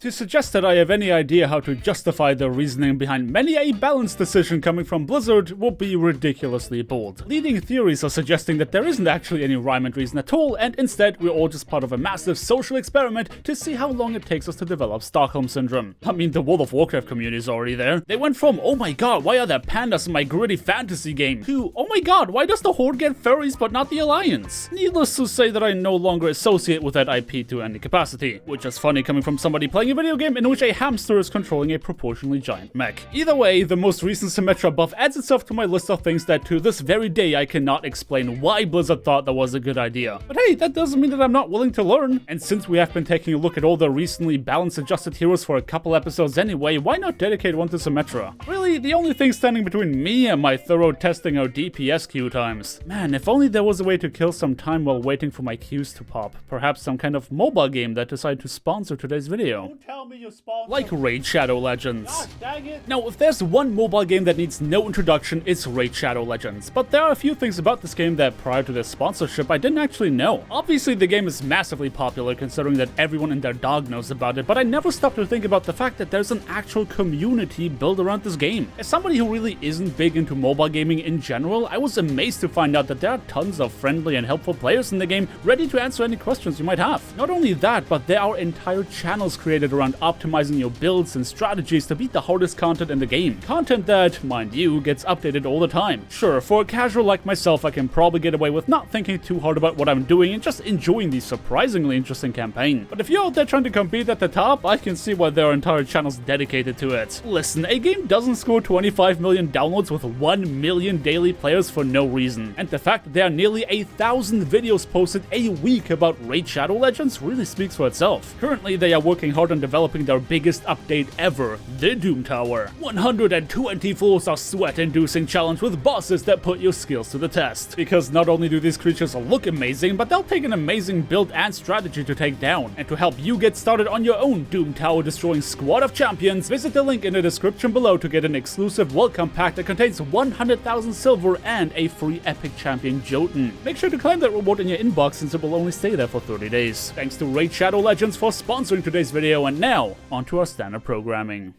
To suggest that I have any idea how to justify the reasoning behind many a balanced decision coming from Blizzard would be ridiculously bold. Leading theories are suggesting that there isn't actually any rhyme and reason at all, and instead we're all just part of a massive social experiment to see how long it takes us to develop Stockholm Syndrome. I mean, the World of Warcraft community is already there. They went from, oh my god, why are there pandas in my gritty fantasy game, to, oh my god, why does the Horde get furries but not the Alliance? Needless to say that I no longer associate with that IP to any capacity, which is funny coming from somebody playing a video game in which a hamster is controlling a proportionally giant mech. Either way, the most recent Symmetra Buff adds itself to my list of things that to this very day I cannot explain why Blizzard thought that was a good idea. But hey, that doesn't mean that I'm not willing to learn. And since we have been taking a look at all the recently balanced adjusted heroes for a couple episodes anyway, why not dedicate one to Symmetra? Really, the only thing standing between me and my thorough testing are DPS queue times. Man, if only there was a way to kill some time while waiting for my queues to pop. Perhaps some kind of mobile game that decided to sponsor today's video. Don't tell me you sponsor. Like Raid Shadow Legends. God, dang it. Now, if there's one mobile game that needs no introduction, it's Raid Shadow Legends. But there are a few things about this game that prior to this sponsorship I didn't actually know. Obviously, the game is massively popular considering that everyone and their dog knows about it, but I never stopped to think about the fact that there's an actual community built around this game. As somebody who really isn't big into mobile gaming in general, I was amazed to find out that there are tons of friendly and helpful players in the game ready to answer any questions you might have. Not only that, but there are entire channels created around optimizing your builds and strategies to beat the hardest content in the game. Content that, mind you, gets updated all the time. Sure, for a casual like myself, I can probably get away with not thinking too hard about what I'm doing and just enjoying the surprisingly interesting campaign. But if you're out there trying to compete at the top, I can see why there are entire channels dedicated to it. Listen, a game doesn't score 25 million downloads with 1 million daily players for no reason. And the fact that there are nearly 1,000 videos posted a week about Raid Shadow Legends really speaks for itself. Currently, they are working hard on developing their biggest update ever, the Doom Tower. 120 floors of sweat-inducing challenge with bosses that put your skills to the test. Because not only do these creatures look amazing, but they'll take an amazing build and strategy to take down. And to help you get started on your own Doom Tower destroying squad of champions, visit the link in the description below to get an exclusive welcome pack that contains 100,000 silver and a free epic champion Jotun. Make sure to claim that reward in your inbox since it will only stay there for 30 days. Thanks to Raid Shadow Legends for sponsoring today's video, and now, onto our standard programming.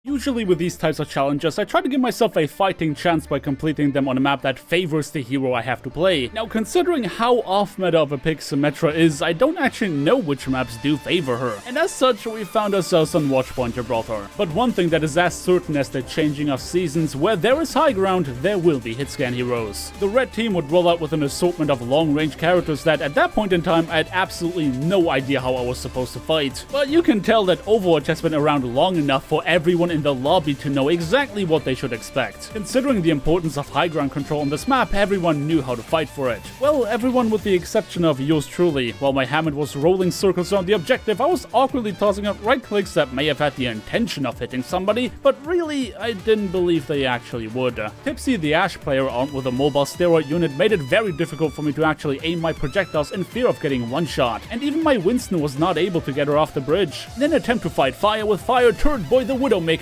Usually with these types of challenges, I try to give myself a fighting chance by completing them on a map that favors the hero I have to play. Now, considering how off-meta of a pick Symmetra is, I don't actually know which maps do favor her. And as such, we found ourselves on Watchpoint Gibraltar. But one thing that is as certain as the changing of seasons, where there is high ground, there will be hitscan heroes. The red team would roll out with an assortment of long-range characters that, at that point in time, I had absolutely no idea how I was supposed to fight. But you can tell that Overwatch has been around long enough for everyone in the lobby to know exactly what they should expect. Considering the importance of high ground control on this map, everyone knew how to fight for it. Well, everyone with the exception of yours truly. While my Hammond was rolling circles around the objective, I was awkwardly tossing out right clicks that may have had the intention of hitting somebody, but really, I didn't believe they actually would. Tipsy, the Ashe player armed with a mobile steroid unit, made it very difficult for me to actually aim my projectiles in fear of getting one shot, and even my Winston was not able to get her off the bridge. In an attempt to fight fire with fire, Turd Boy the Widowmaker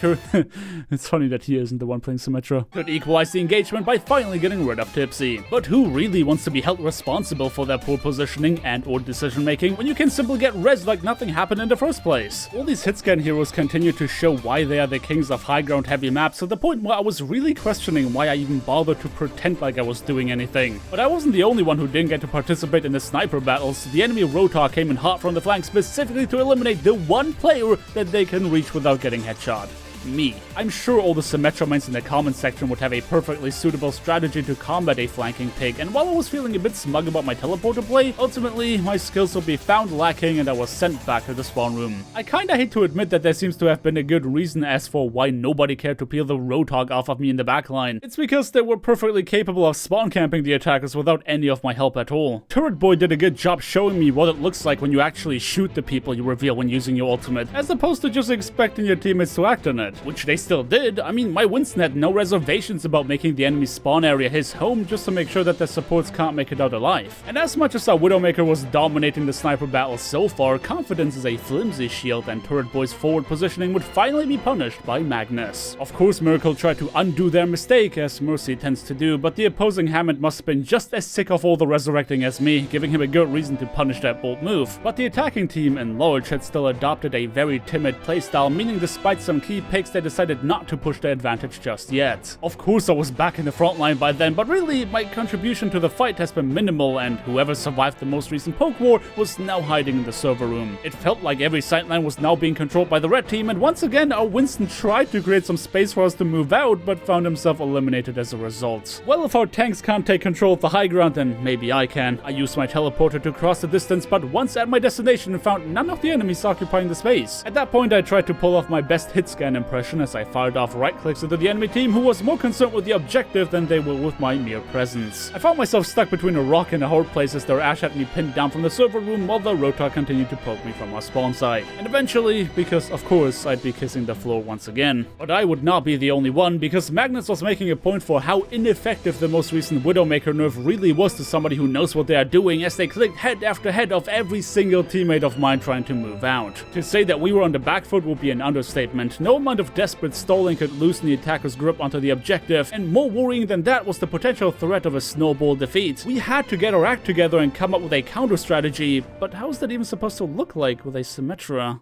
it's funny that he isn't the one playing Symmetra. Could equalize the engagement by finally getting rid of Tipsy. But who really wants to be held responsible for their poor positioning and or decision making when you can simply get res like nothing happened in the first place? All these hitscan heroes continue to show why they are the kings of high ground heavy maps, to the point where I was really questioning why I even bothered to pretend like I was doing anything. But I wasn't the only one who didn't get to participate in the sniper battles. The enemy Rotar came in hot from the flank specifically to eliminate the one player that they can reach without getting headshot. Me. I'm sure all the Symmetra mains in the comment section would have a perfectly suitable strategy to combat a flanking pig, and while I was feeling a bit smug about my teleporter play, ultimately my skills will be found lacking and I was sent back to the spawn room. I kinda hate to admit that there seems to have been a good reason as for why nobody cared to peel the Roadhog off of me in the backline. It's because they were perfectly capable of spawn camping the attackers without any of my help at all. Turret Boy did a good job showing me what it looks like when you actually shoot the people you reveal when using your ultimate, as opposed to just expecting your teammates to act on it. it, which they still did. I mean, my Winston had no reservations about making the enemy spawn area his home just to make sure that their supports can't make it out alive. And as much as our Widowmaker was dominating the sniper battle so far, confidence is a flimsy shield, and Turret Boy's forward positioning would finally be punished by Magnus. Of course, Miracle tried to undo their mistake, as Mercy tends to do, but the opposing Hammond must have been just as sick of all the resurrecting as me, giving him a good reason to punish that bold move. But the attacking team in large had still adopted a very timid playstyle, meaning despite some key picks, they decided not to push their advantage just yet. Of course, I was back in the front line by then, but really, my contribution to the fight has been minimal, and whoever survived the most recent poke war was now hiding in the server room. It felt like every sideline was now being controlled by the red team, and once again, our Winston tried to create some space for us to move out, but found himself eliminated as a result. Well, if our tanks can't take control of the high ground, then maybe I can. I used my teleporter to cross the distance, but once at my destination, found none of the enemies occupying the space. At that point, I tried to pull off my best hit scan impression as I fired off right clicks into the enemy team, who was more concerned with the objective than they were with my mere presence. I found myself stuck between a rock and a hard place as their Ash had me pinned down from the server room while the Rotar continued to poke me from our spawn site. And eventually, because of course I'd be kissing the floor once again. But I would not be the only one, because Magnus was making a point for how ineffective the most recent Widowmaker nerf really was to somebody who knows what they are doing, as they clicked head after head of every single teammate of mine trying to move out. To say that we were on the back foot would be an understatement. No amount of desperate stalling could loosen the attacker's grip onto the objective, and more worrying than that was the potential threat of a snowball defeat. We had to get our act together and come up with a counter strategy, but how is that even supposed to look like with a Symmetra?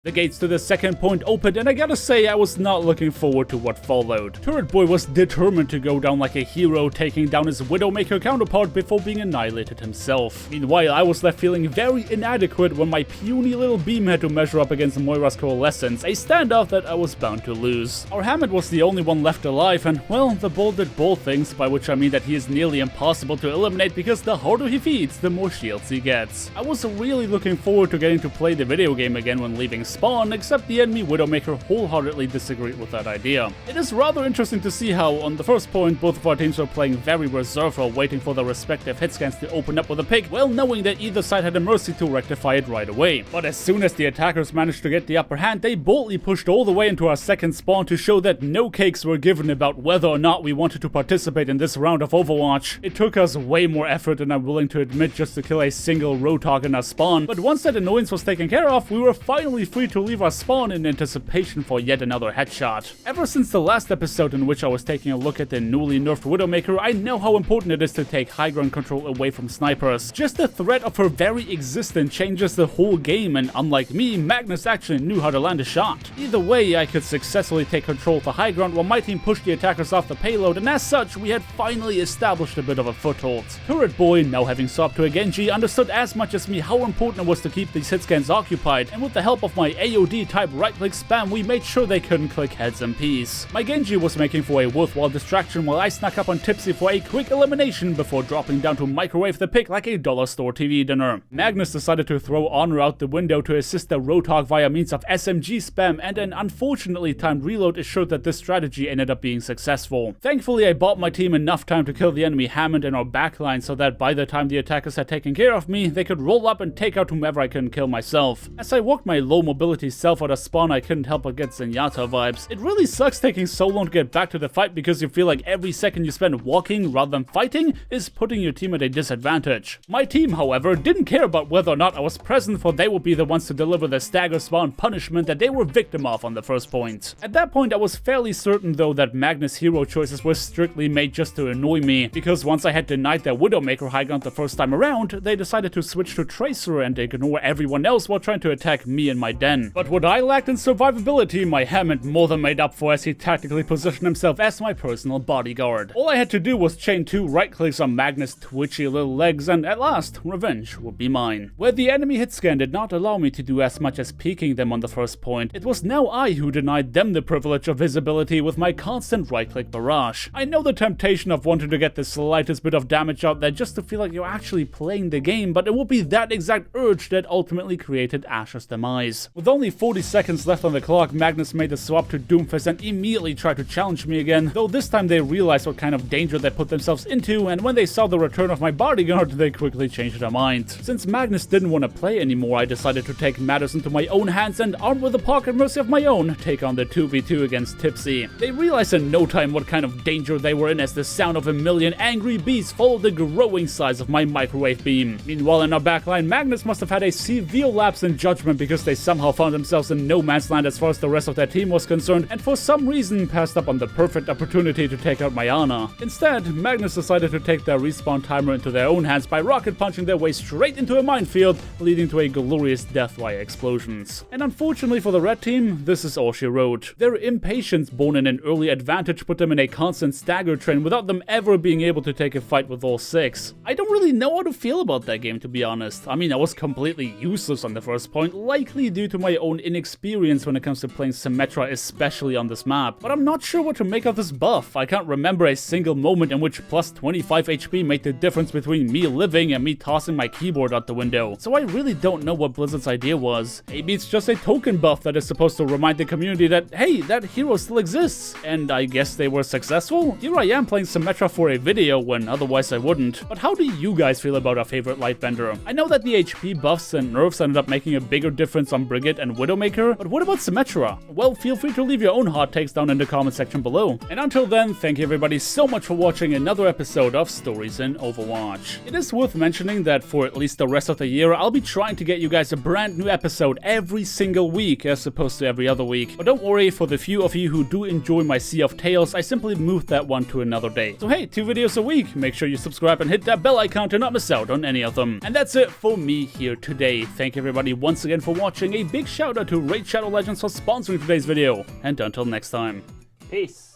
The gates to the second point opened, and I gotta say, I was not looking forward to what followed. Turret Boy was determined to go down like a hero, taking down his Widowmaker counterpart before being annihilated himself. Meanwhile, I was left feeling very inadequate when my puny little beam had to measure up against Moira's Coalescence, a standoff that I was bound to lose. Our Hammond was the only one left alive, and well, the bull did bull things, by which I mean that he is nearly impossible to eliminate because the harder he feeds, the more shields he gets. I was really looking forward to getting to play the video game again when leaving spawn, except the enemy Widowmaker wholeheartedly disagreed with that idea. It is rather interesting to see how, on the first point, both of our teams were playing very reserved while waiting for their respective hit scans to open up with a pick, well knowing that either side had a mercy to rectify it right away. But as soon as the attackers managed to get the upper hand, they boldly pushed all the way into our second spawn to show that no cakes were given about whether or not we wanted to participate in this round of Overwatch. It took us way more effort than I'm willing to admit just to kill a single Roadhog in our spawn, but once that annoyance was taken care of, we were finally free to leave our spawn in anticipation for yet another headshot. Ever since the last episode in which I was taking a look at the newly nerfed Widowmaker, I know how important it is to take high ground control away from snipers. Just the threat of her very existence changes the whole game, and unlike me, Magnus actually knew how to land a shot. Either way, I could successfully take control of the high ground while my team pushed the attackers off the payload, and as such, we had finally established a bit of a foothold. Turret Boy, now having swapped to a Genji, understood as much as me how important it was to keep these hit scans occupied, and with the help of my AOD type right-click spam, we made sure they couldn't click heads in peace. My Genji was making for a worthwhile distraction while I snuck up on Tipsy for a quick elimination before dropping down to microwave the pick like a dollar store TV dinner. Magnus decided to throw Honor out the window to assist the Roadhog via means of SMG spam, and an unfortunately timed reload assured that this strategy ended up being successful. Thankfully, I bought my team enough time to kill the enemy Hammond in our backline so that by the time the attackers had taken care of me, they could roll up and take out whomever I couldn't kill myself. As I walked my low mobility self out of spawn, I couldn't help but get Zenyatta vibes. It really sucks taking so long to get back to the fight because you feel like every second you spend walking rather than fighting is putting your team at a disadvantage. My team, however, didn't care about whether or not I was present, for they would be the ones to deliver the stagger spawn punishment that they were victim of on the first point. At that point, I was fairly certain though that Magnus' hero choices were strictly made just to annoy me, because once I had denied their Widowmaker high ground the first time around, they decided to switch to Tracer and ignore everyone else while trying to attack me in my den. But what I lacked in survivability, my Hammond more than made up for as he tactically positioned himself as my personal bodyguard. All I had to do was chain 2 right clicks on Magnus' twitchy little legs, and at last, revenge would be mine. Where the enemy hit scan did not allow me to do as much as peeking them on the first point, it was now I who denied them the privilege of visibility with my constant right click barrage. I know the temptation of wanting to get the slightest bit of damage out there just to feel like you're actually playing the game, but it will be that exact urge that ultimately created Asher's demise. With only 40 seconds left on the clock, Magnus made the swap to Doomfist and immediately tried to challenge me again, though this time they realized what kind of danger they put themselves into, and when they saw the return of my bodyguard, they quickly changed their mind. Since Magnus didn't want to play anymore, I decided to take matters into my own hands and, armed with a pocket mercy of my own, take on the 2v2 against Tipsy. They realized in no time what kind of danger they were in as the sound of a million angry bees followed the growing size of my microwave beam. Meanwhile, in our backline, Magnus must have had a severe lapse in judgment because they somehow found themselves in no man's land as far as the rest of their team was concerned, and for some reason passed up on the perfect opportunity to take out my Ana. Instead, Magnus decided to take their respawn timer into their own hands by rocket punching their way straight into a minefield, leading to a glorious death via explosions. And unfortunately for the red team, this is all she wrote. Their impatience born in an early advantage put them in a constant stagger train without them ever being able to take a fight with all 6. I don't really know how to feel about that game, to be honest. I mean, I was completely useless on the first point, likely due to my own inexperience when it comes to playing Symmetra, especially on this map. But I'm not sure what to make of this buff. I can't remember a single moment in which plus 25 HP made the difference between me living and me tossing my keyboard out the window. So I really don't know what Blizzard's idea was. Maybe it's just a token buff that is supposed to remind the community that, hey, that hero still exists. And I guess they were successful? Here I am playing Symmetra for a video when otherwise I wouldn't. But how do you guys feel about our favorite Lightbender? I know that the HP buffs and nerfs ended up making a bigger difference on Brigade and Widowmaker, but what about Symmetra? Well, feel free to leave your own hot takes down in the comment section below. And until then, thank you everybody so much for watching another episode of Stories in Overwatch. It is worth mentioning that for at least the rest of the year, I'll be trying to get you guys a brand new episode every single week as opposed to every other week. But don't worry, for the few of you who do enjoy my Sea of Tales, I simply moved that one to another day. So hey, 2 videos a week. Make sure you subscribe and hit that bell icon to not miss out on any of them. And that's it for me here today. Thank you everybody once again for watching. A big shout out to Raid Shadow Legends for sponsoring today's video. And until next time, peace.